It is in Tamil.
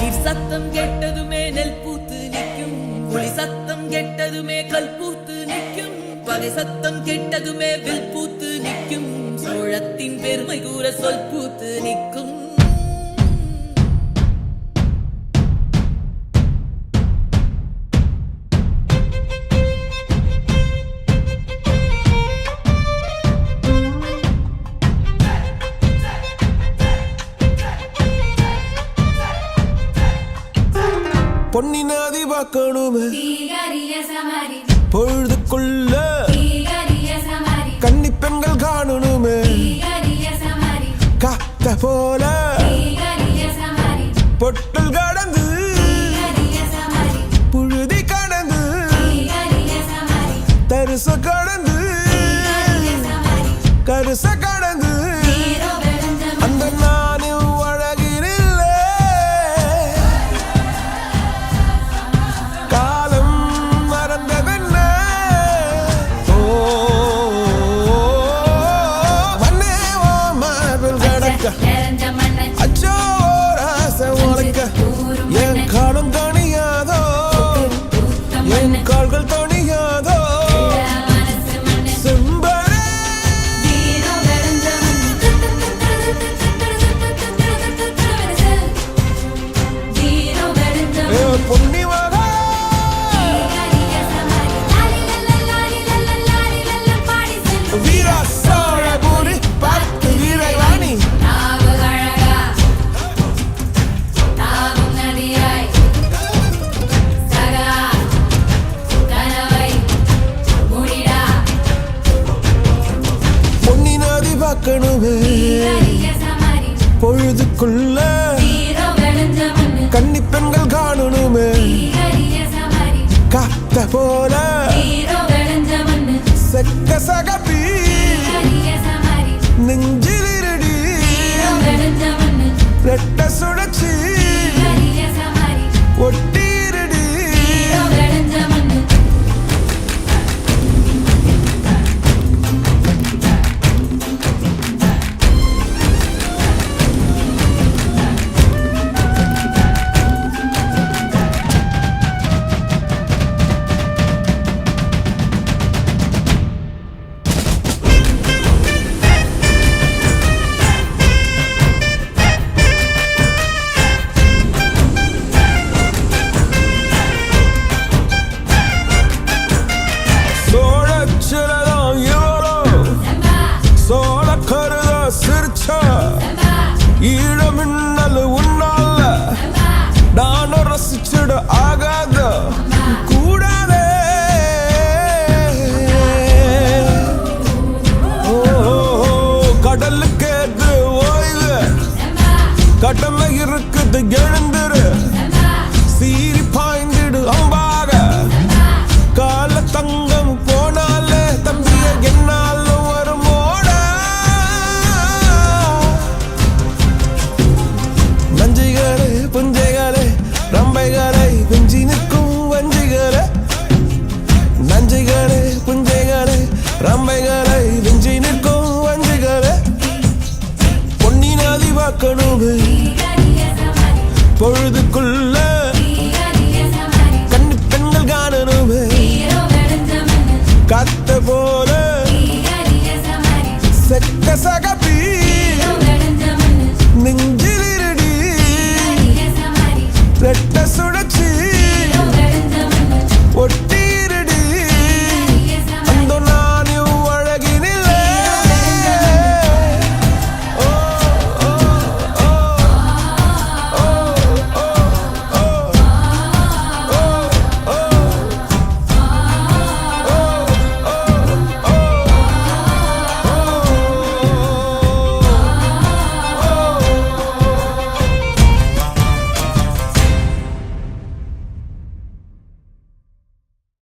நீர் சத்தம் கெட்டதுமே நெல் பூத்து நிற்கும், புலி சத்தம் கெட்டதுமே கல் பூத்து நிற்கும், பகை சத்தம் கெட்டதுமே வில் பூத்து நிற்கும், சோழத்தின் பெருமை கூற சொல் பூத்து நிற்கும். பொன்னி நதி பார்க்கணுமே பொழுதுக்குள்ள, கன்னி பெண்கள் காணணுமே காத்த போல, பொட்டல் கடந்து புழுதி கடந்து தரிச கடந்து கருச கடந்து அந்த நானும் என் காலம் தணியாதோ, என் கால்கள் தணியாதோ செம்பரே பொன்னிமாக வீரா சோழபுரி பார்த்து வீரவாணி பொழுதுக்குள்ள, கன்னி பெண்கள் காணணுமே காத்த போல, செக்க சகப்பி நெஞ்சில் இருடி ரெட்ட சுழற்சி ஒட்டிருடி. ஈழமின்னல் உன்னால நானும் ரசிச்சிட ஆகாத கூடாதே. கடலுக்கு ஏற்று ஓய்வு கடமை இருக்குது எழுந்துரு, சீரி பாய்ந்திடு அம்பாக கால தங்கம் போனாலே தம்பிய என்னாலும் வருமோட. நஞ்சிகளே புஞ்சைகளே ரம்பைகளை வெஞ்சி நிற்கும் வஞ்சிகளே, நஞ்சிகளே புஞ்சைகளே ரம்பைகளை வெஞ்சி நிற்கும் வஞ்சிகளே. பொன்னி நதி பார்க்கணுமே பொழுதுக்குள்ள, கன்னி பெண்கள் காணணுமே காத்த போல, செக்க சக